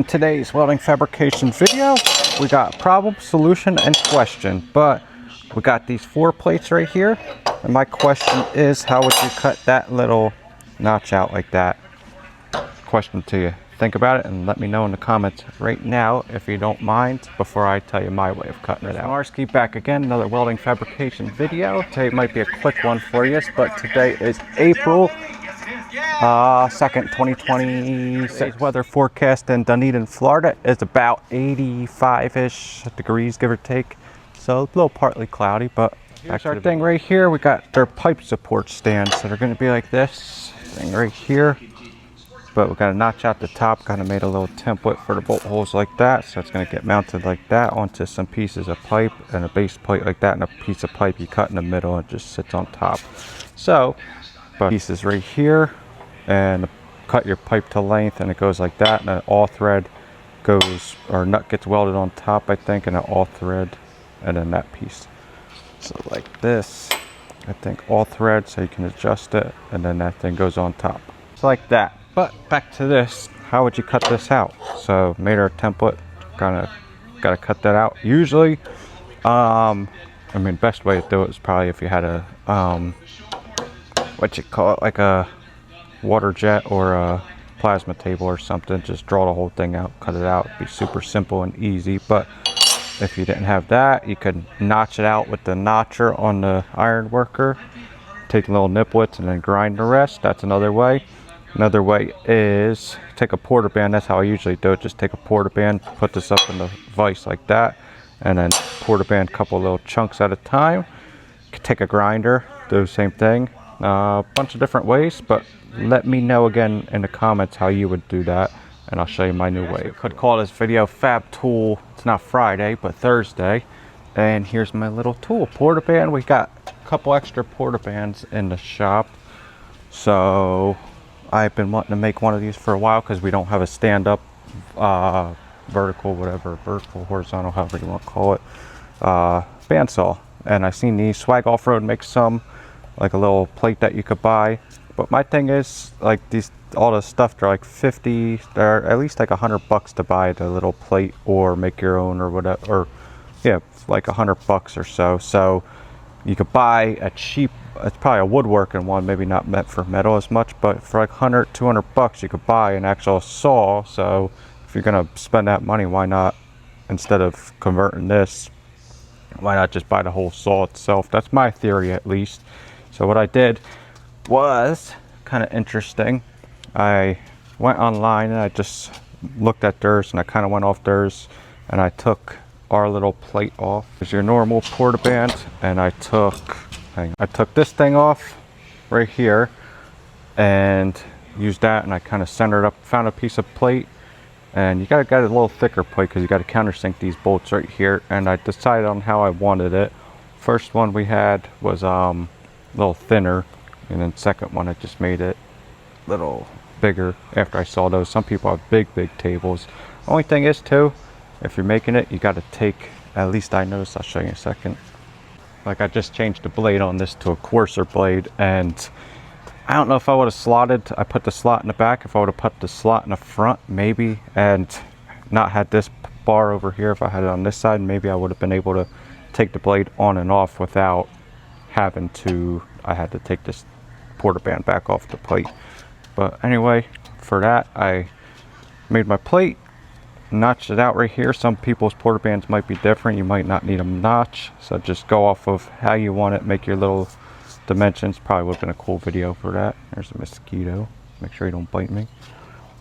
In today's welding fabrication video, we got problem, solution, and question. But we got these 4 plates right here, and my question is, how would you cut that little notch out like that? Question to you. Think about it and let me know in the comments right now if you don't mind before I tell you my way of cutting it out. Marski back again, another welding fabrication video. Today might be a quick one for you, but today is April 2nd, 2020. Today's weather forecast in Dunedin, Florida is about 85-ish degrees, give or take. So a little partly cloudy, but here's our thing right here. We got their pipe support stands that are going to be like this thing right here. But we're going to notch out the top, kind of made a little template for the bolt holes like that. So it's going to get mounted like that onto some pieces of pipe and a base plate like that, and a piece of pipe you cut in the middle and it just sits on top. So, pieces right here, and cut your pipe to length, and it goes like that, and an all thread goes, or nut gets welded on top, I think, and an all thread, and then that piece. So like this, I think all thread, so you can adjust it, and then that thing goes on top. So like that. But back to this, how would you cut this out? So made our template, gotta cut that out. Usually, I mean, best way to do it is probably if you had a, what you call it, like a water jet or a plasma table or something. Just draw the whole thing out, cut it out. It'd be super simple and easy. But if you didn't have that, you could notch it out with the notcher on the iron worker. Take little niplets and then grind the rest. That's another way. Another way is take a porter band. That's how I usually do it. Just take a porter band, put this up in the vise like that, and then porter band a couple little chunks at a time. Take a grinder, do the same thing. A bunch of different ways, but let me know again in the comments how you would do that, and I'll show you my new way. I could call this video Fab Tool. It's not Friday, but Thursday. And here's my little tool, porter band. We got a couple extra porter bands in the shop, so I've been wanting to make one of these for a while because we don't have a stand-up vertical, horizontal, however you want to call it, bandsaw. And I seen these. Swag Off-Road makes some, like a little plate that you could buy. But my thing is, like, these, all the stuff, they're like 50, they're at least like $100 to buy the little plate or make your own or whatever, or yeah, like $100 or so. So you could buy a cheap, it's probably a woodworking one, maybe not meant for metal as much, but for like $100-200 you could buy an actual saw. So if you're gonna spend that money, why not, instead of converting this, why not just buy the whole saw itself? That's my theory, at least. So what I did was kind of interesting. I went online and I just looked at theirs, and I kind of went off theirs, and I took our little plate off. There's your normal porta band, and I took this thing off right here and used that, and I kind of centered up, found a piece of plate, and you gotta get a little thicker plate because you got to countersink these bolts right here, and I decided on how I wanted it. First one we had was a little thinner, and then second one I just made it a little bigger after I saw those. Some people have big tables. Only thing is too, if you're making it, you got to take, at least I noticed, I'll show you in a second. Like, I just changed the blade on this to a coarser blade, and I don't know if I would have slotted, I put the slot in the back, if I would have put the slot in the front, maybe, and not had this bar over here, if I had it on this side, maybe I would have been able to take the blade on and off without having to, I had to take this porter band back off the plate. But anyway, for that, I made my plate, notched it out right here. Some people's porter bands might be different. You might not need a notch, so just go off of how you want it, make your little dimensions. Probably would have been a cool video for that. There's a mosquito, make sure you don't bite me.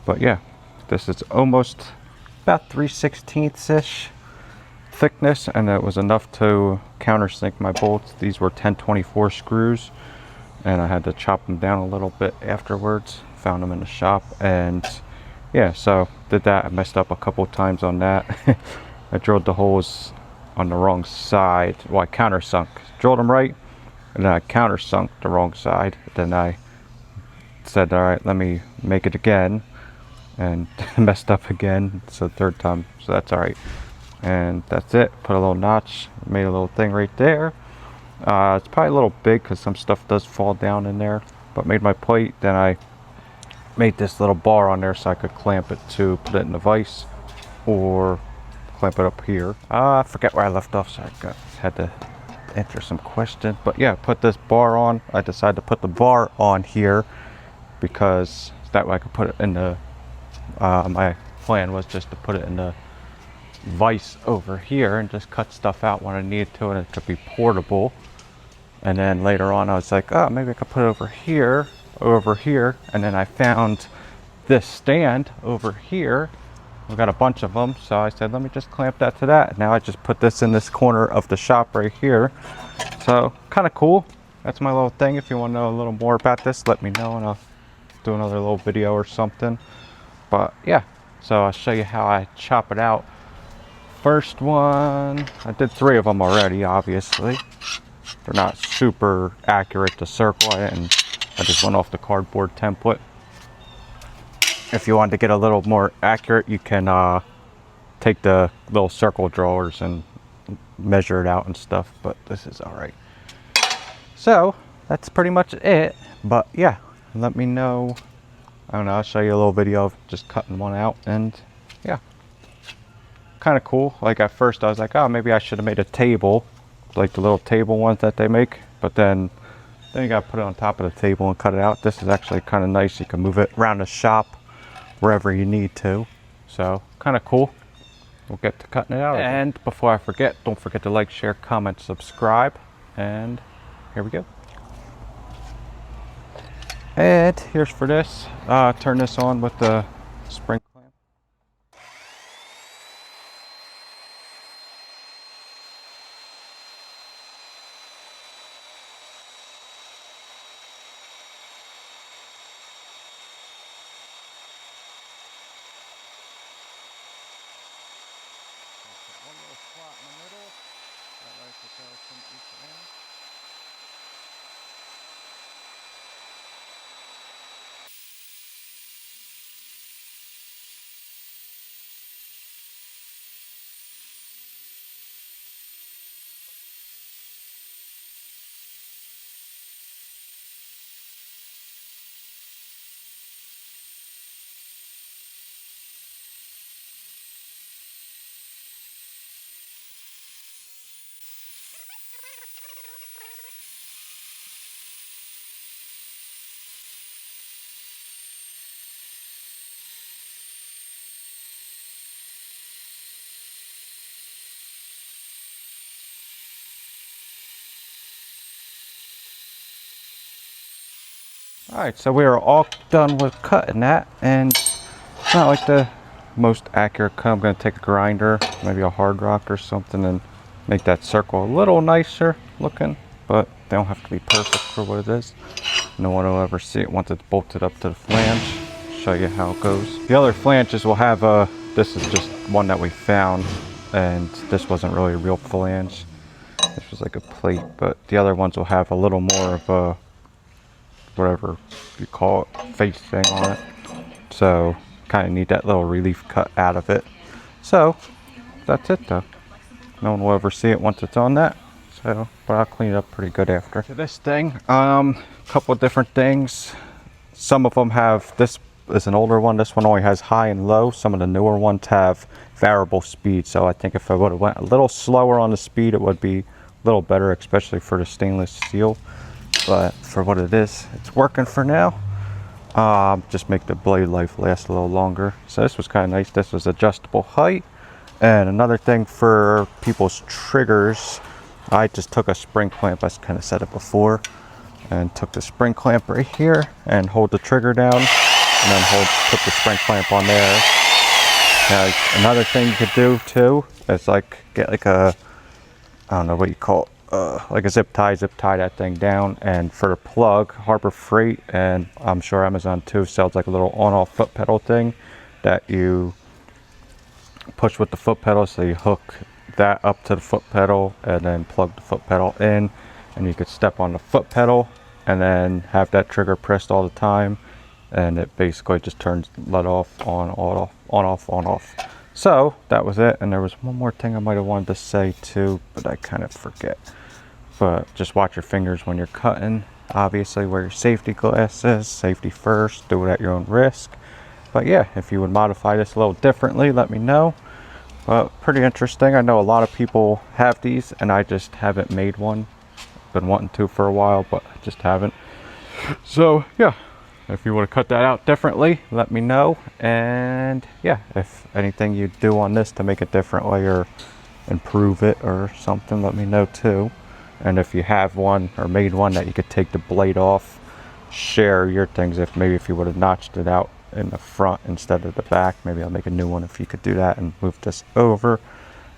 But yeah, this is almost about 3/16 ish thickness, and it was enough to countersink my bolts. These were 1024 screws, and I had to chop them down a little bit afterwards. Found them in the shop, and yeah, so did that. I messed up a couple times on that. I drilled the holes on the wrong side. Well, I countersunk. Drilled them right, and then I countersunk the wrong side. Then I said, all right, let me make it again, and messed up again. So third time, so that's all right. And that's it. Put a little notch, made a little thing right there. It's probably a little big because some stuff does fall down in there, but made my plate. Then I made this little bar on there so I could clamp it to put it in the vise or clamp it up here. I forget where I left off, so I had to answer some questions. But yeah, put this bar on. I decided to put the bar on here because that way I could put it in the, my plan was just to put it in the vise over here and just cut stuff out when I needed to, and it could be portable. And then later on I was like, oh, maybe I could put it over here, and then I found this stand over here. We got a bunch of them, so I said let me just clamp that to that. Now I just put this in this corner of the shop right here. So kind of cool. That's my little thing. If you want to know a little more about this, let me know and I'll do another little video or something. But yeah, so I'll show you how I chop it out. First one, I did 3 of them already, obviously. They're not super accurate to circle it, and I just went off the cardboard template. If you want to get a little more accurate, you can take the little circle drawers and measure it out and stuff, but this is all right. So that's pretty much it. But yeah, let me know. I don't know, I'll show you a little video of just cutting one out, and yeah, kind of cool. Like at first I was like, oh, maybe I should have made a table, like the little table ones that they make, but then you gotta put it on top of the table and cut it out. This is actually kind of nice. You can move it around the shop wherever you need to, so kind of cool. We'll get to cutting it out. And before I forget, don't forget to like, share, comment, subscribe, and here we go. And here's for this. Turn this on with the spring clamp. One little slot in the middle, that way it goes from each end. Alright, so we are all done with cutting that, and it's not like the most accurate cut. I'm going to take a grinder, maybe a hard rock or something, and make that circle a little nicer looking, but they don't have to be perfect for what it is. No one will ever see it once it's bolted up to the flange. Show you how it goes. The other flanges will have this is just one that we found, and this wasn't really a real flange. This was like a plate, but the other ones will have a little more of a, whatever you call it, face thing on it. So kind of need that little relief cut out of it. So that's it though. No one will ever see it once it's on that. So, but I'll clean it up pretty good after. So this thing, couple of different things. Some of them have, this is an older one. This one only has high and low. Some of the newer ones have variable speed. So I think if I would have went a little slower on the speed, it would be a little better, especially for the stainless steel. But for what it is, it's working for now. Just make the blade life last a little longer. So this was kind of nice. This was adjustable height. And another thing for people's triggers, I just took a spring clamp. I kind of said it before, and took the spring clamp right here and hold the trigger down, and then put the spring clamp on there. Now, another thing you could do too is like get like a, I don't know what you call it, like a zip tie that thing down. And for the plug, Harbor Freight, and I'm sure Amazon too, sells like a little on-off foot pedal thing that you push with the foot pedal. So you hook that up to the foot pedal and then plug the foot pedal in, and you could step on the foot pedal and then have that trigger pressed all the time, and it basically just turns let off, on off, on off, on off. So that was it. And there was one more thing I might have wanted to say too, but I kind of forget. But just watch your fingers when you're cutting. Obviously wear your safety glasses, safety first, do it at your own risk. But yeah, if you would modify this a little differently, let me know. But pretty interesting. I know a lot of people have these and I just haven't made one. Been wanting to for a while, but I just haven't. So yeah, if you want to cut that out differently, let me know. And yeah, if anything you do on this to make it differently or improve it or something, let me know too. And if you have one or made one that you could take the blade off, share your things. If you would have notched it out in the front instead of the back, maybe I'll make a new one if you could do that and move this over.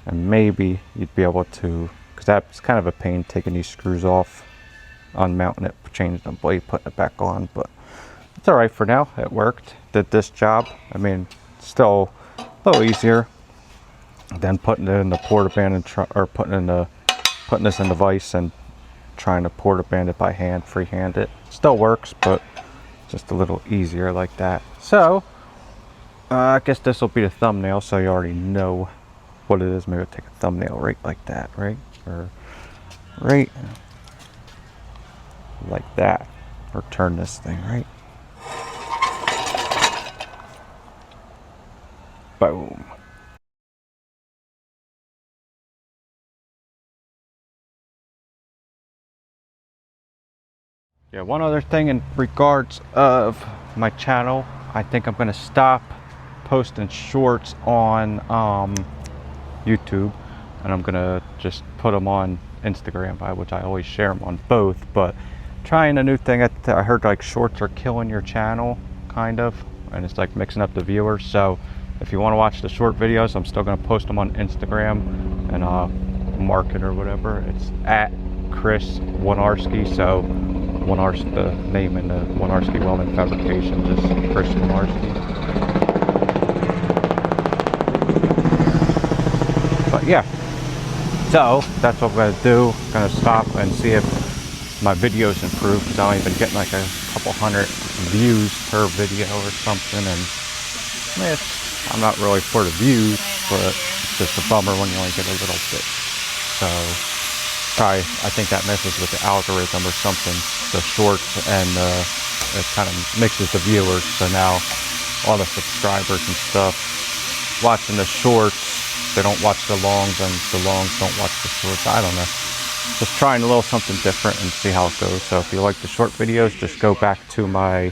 And maybe you'd be able to, because that's kind of a pain taking these screws off, unmounting it, changing the blade, putting it back on. But it's all right for now. It worked. Did this job. I mean, still a little easier than putting it in the porta band and putting this in the vise and trying to porta band it by hand, freehand it. Still works, but just a little easier like that. So I guess this will be the thumbnail, so you already know what it is. Maybe I'll take a thumbnail right like that, right? Or right like that. Or turn this thing, right? Boom. Yeah, one other thing in regards of my channel, I think I'm gonna stop posting shorts on YouTube, and I'm gonna just put them on Instagram, which I always share them on both. But trying a new thing. I heard like shorts are killing your channel, kind of, and it's like mixing up the viewers. So if you want to watch the short videos, I'm still gonna post them on Instagram and mark it or whatever. It's at Chris Winarski. So Winarski, the name in the Winarski Welding Fabrications is Chris Winarski. But yeah, so that's what I'm gonna do. I'm gonna stop and see if my videos improve, because I don't even get like a couple hundred views per video or something. And I'm not really for the views, but it's just a bummer when you only get a little bit. So probably, I think that messes with the algorithm or something, the shorts, and it kind of mixes the viewers. So now all the subscribers and stuff watching the shorts, they don't watch the longs, and the longs don't watch the shorts. I don't know. Just trying a little something different and see how it goes. So if you like the short videos, just go back to my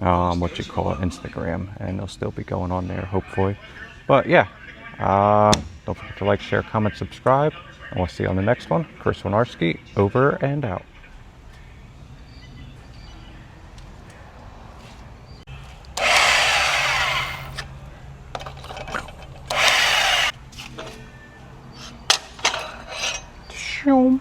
Instagram, and they'll still be going on there, hopefully. But yeah, don't forget to like, share, comment, subscribe, and we'll see you on the next one. Chris Winarski, over and out. Shoom.